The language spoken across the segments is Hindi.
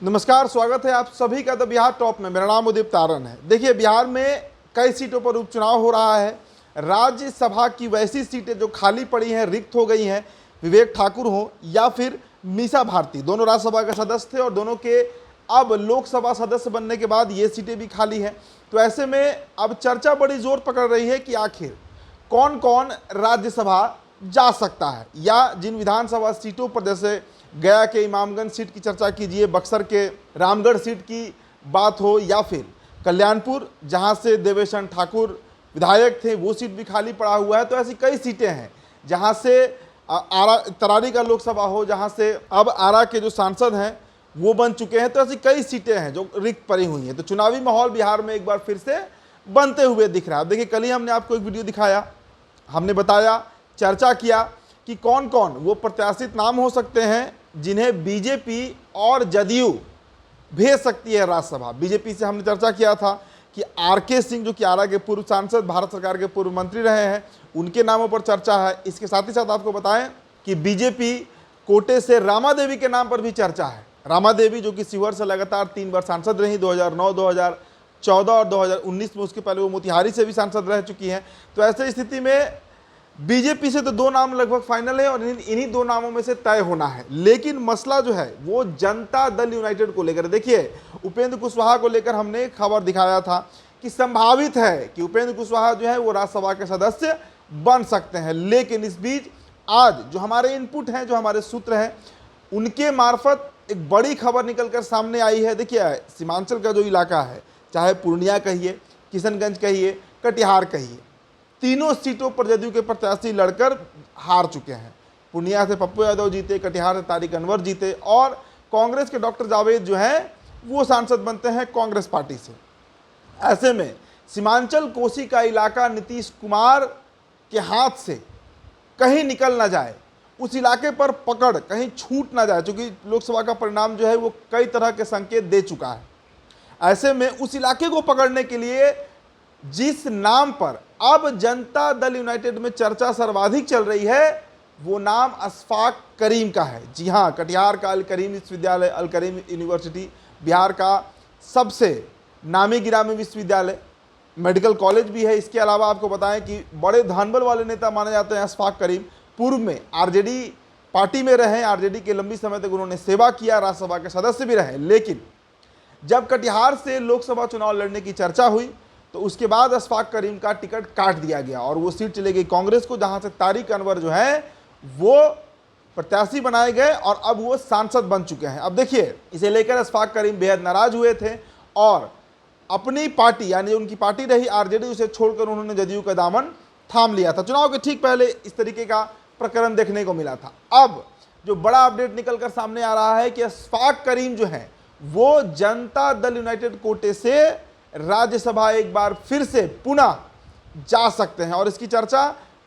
नमस्कार, स्वागत है आप सभी का द बिहार टॉप में। मेरा नाम उदित तारन है। देखिए, बिहार में कई सीटों पर उपचुनाव हो रहा है। राज्यसभा की वैसी सीटें जो खाली पड़ी हैं, रिक्त हो गई हैं, विवेक ठाकुर हो या फिर मीसा भारती, दोनों राज्यसभा के सदस्य थे और दोनों के अब लोकसभा सदस्य बनने के बाद ये सीटें भी खाली हैं। तो ऐसे में अब चर्चा बड़ी जोर पकड़ रही है कि आखिर कौन कौन राज्यसभा जा सकता है, या जिन विधानसभा सीटों पर, जैसे गया के इमामगंज सीट की चर्चा कीजिए, बक्सर के रामगढ़ सीट की बात हो, या फिर कल्याणपुर जहां से देवेशन ठाकुर विधायक थे वो सीट भी खाली पड़ा हुआ है। तो ऐसी कई सीटें हैं जहां से आरा तरारी का लोकसभा हो, जहां से अब आरा के जो सांसद हैं वो बन चुके हैं। तो ऐसी कई सीटें हैं जो रिक्त पड़ी हुई हैं। तो चुनावी माहौल बिहार में एक बार फिर से बनते हुए दिख रहा है। देखिए, कल ही हमने आपको एक वीडियो दिखाया, हमने बताया, चर्चा किया कि कौन कौन वो प्रत्याशित नाम हो सकते हैं जिन्हें बीजेपी और जदयू भेज सकती है राज्यसभा। बीजेपी से हमने चर्चा किया था कि आरके सिंह, जो कि आरा के पूर्व सांसद, भारत सरकार के पूर्व मंत्री रहे हैं, उनके नामों पर चर्चा है। इसके साथ ही साथ आपको बताएं कि बीजेपी कोटे से रामा देवी के नाम पर भी चर्चा है। रामा देवी जो कि शिवहर से लगातार 3 बार सांसद रही, 2009, 2014 और 2019 में। उसके पहले वो मोतिहारी से भी सांसद रह चुकी हैं। तो ऐसे स्थिति में बीजेपी से तो 2 नाम लगभग फाइनल है और इन्हीं 2 नामों में से तय होना है। लेकिन मसला जो है वो जनता दल यूनाइटेड को लेकर। देखिए, उपेंद्र कुशवाहा को लेकर हमने एक खबर दिखाया था कि संभावित है कि उपेंद्र कुशवाहा जो है वो राज्यसभा के सदस्य बन सकते हैं। लेकिन इस बीच आज जो हमारे इनपुट हैं, जो हमारे सूत्र हैं, उनके मार्फत एक बड़ी खबर निकल कर सामने आई है। देखिए, सीमांचल का जो इलाका है, चाहे पूर्णिया कहिए, किशनगंज कहिए, कटिहार कहिए, तीनों सीटों पर जदयू के प्रत्याशी लड़कर हार चुके हैं। पूर्णिया से पप्पू यादव जीते, कटिहार से तारिक अनवर जीते और कांग्रेस के डॉक्टर जावेद जो हैं वो सांसद बनते हैं कांग्रेस पार्टी से। ऐसे में सीमांचल कोसी का इलाका नीतीश कुमार के हाथ से कहीं निकल ना जाए, उस इलाके पर पकड़ कहीं छूट ना जाए, क्योंकि लोकसभा का परिणाम जो है वो कई तरह के संकेत दे चुका है। ऐसे में उस इलाके को पकड़ने के लिए जिस नाम पर अब जनता दल यूनाइटेड में चर्चा सर्वाधिक चल रही है वो नाम अशफाक करीम का है। जी हाँ, कटिहार का अल करीम विश्वविद्यालय, अल करीम यूनिवर्सिटी, बिहार का सबसे नामी गिरामी विश्वविद्यालय, मेडिकल कॉलेज भी है। इसके अलावा आपको बताएं कि बड़े धानबल वाले नेता माने जाते हैं अशफाक करीम। पूर्व में आरजेडी पार्टी में रहे, आरजेडी के लंबी समय तक उन्होंने सेवा किया, राज्यसभा के सदस्य भी रहे। लेकिन जब कटिहार से लोकसभा चुनाव लड़ने की चर्चा हुई तो उसके बाद अशफाक करीम का टिकट काट दिया गया और वो सीट चली गई कांग्रेस को, जहां से तारिक अनवर जो है वो प्रत्याशी बनाए गए और अब वो सांसद बन चुके हैं। अब देखिए, इसे लेकर अशफाक करीम बेहद नाराज हुए थे और अपनी पार्टी, यानी उनकी पार्टी रही आरजेडी, उसे छोड़कर उन्होंने जदयू का दामन थाम लिया था। चुनाव के ठीक पहले इस तरीके का प्रकरण देखने को मिला था। अब जो बड़ा अपडेट निकल कर सामने आ रहा है कि अशफाक करीम जो है वो जनता दल यूनाइटेड कोटे से राज्यसभा एक बार फिर से पुनः जा सकते हैं और इसकी चर्चा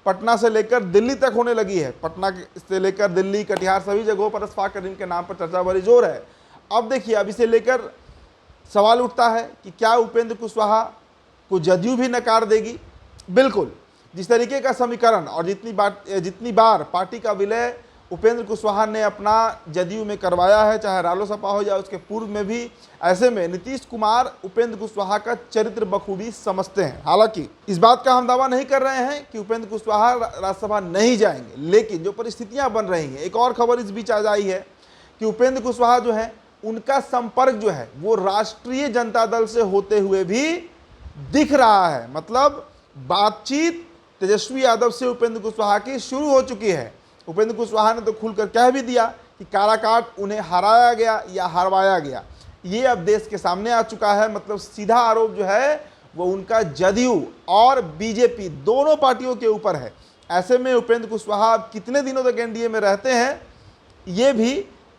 पटना से लेकर दिल्ली तक होने लगी है। पटना से लेकर दिल्ली, कटिहार, सभी जगहों पर अशफाक करीम के नाम पर चर्चा बड़ी जोर है। अब देखिए, अब इसे लेकर सवाल उठता है कि क्या उपेंद्र कुशवाहा को जदयू भी नकार देगी? बिल्कुल, जिस तरीके का समीकरण और जितनी बार पार्टी का विलय उपेंद्र कुशवाहा ने अपना जदयू में करवाया है, चाहे रालोसपा हो या उसके पूर्व में भी, ऐसे में नीतीश कुमार उपेंद्र कुशवाहा का चरित्र बखूबी समझते हैं। हालांकि इस बात का हम दावा नहीं कर रहे हैं कि उपेंद्र कुशवाहा राज्यसभा नहीं जाएंगे, लेकिन जो परिस्थितियां बन रही हैं, एक और खबर इस बीच आ आई है कि उपेंद्र कुशवाहा जो है उनका संपर्क जो है वो राष्ट्रीय जनता दल से होते हुए भी दिख रहा है। मतलब बातचीत तेजस्वी यादव से उपेंद्र कुशवाहा की शुरू हो चुकी है। उपेंद्र कुशवाहा ने तो खुलकर कह भी दिया कि काराकाट उन्हें हराया गया या हरवाया गया, ये अब देश के सामने आ चुका है। मतलब सीधा आरोप जो है वो उनका जदयू और बीजेपी दोनों पार्टियों के ऊपर है। ऐसे में उपेंद्र कुशवाहा कितने दिनों तक एनडीए में रहते हैं ये भी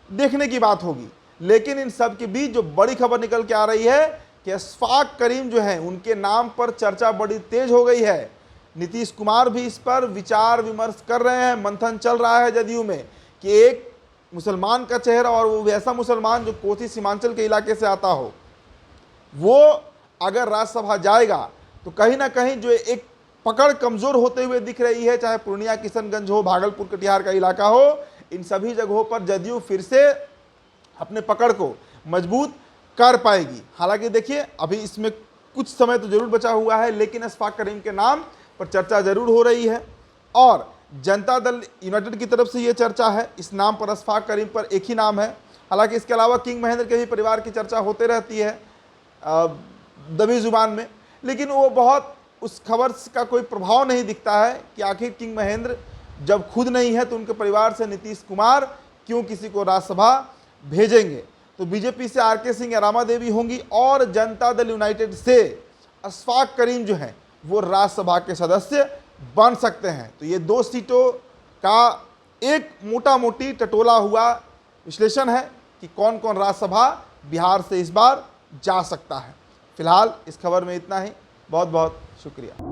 देखने की बात होगी। लेकिन इन सब के बीच जो बड़ी खबर निकल के आ रही है कि अशफाक करीम जो है उनके नाम पर चर्चा बड़ी तेज हो गई है। नीतीश कुमार भी इस पर विचार विमर्श कर रहे हैं, मंथन चल रहा है जदयू में कि एक मुसलमान का चेहरा, और वो ऐसा मुसलमान जो कोसी सीमांचल के इलाके से आता हो, वो अगर राज्यसभा जाएगा तो कहीं ना कहीं जो एक पकड़ कमजोर होते हुए दिख रही है, चाहे पूर्णिया, किशनगंज हो, भागलपुर, कटिहार का इलाका हो, इन सभी जगहों पर जदयू फिर से अपने पकड़ को मजबूत कर पाएगी। हालांकि देखिए अभी इसमें कुछ समय तो जरूर बचा हुआ है, लेकिन अशफाक करीम के नाम पर चर्चा जरूर हो रही है और जनता दल यूनाइटेड की तरफ से ये चर्चा है, इस नाम पर अशफाक करीम पर एक ही नाम है। हालांकि इसके अलावा किंग महेंद्र के भी परिवार की चर्चा होते रहती है दबी जुबान में, लेकिन वो बहुत उस खबर का कोई प्रभाव नहीं दिखता है कि आखिर किंग महेंद्र जब खुद नहीं है तो उनके परिवार से नीतीश कुमार क्यों किसी को राज्यसभा भेजेंगे। तो बीजेपी से आर.के. सिंह या रामा देवी होंगी और जनता दल यूनाइटेड से अशफाक करीम जो हैं वो राज्यसभा के सदस्य बन सकते हैं। तो ये 2 सीटों का एक मोटा मोटी टटोला हुआ विश्लेषण है कि कौन कौन राज्यसभा बिहार से इस बार जा सकता है। फिलहाल इस खबर में इतना ही। बहुत बहुत शुक्रिया।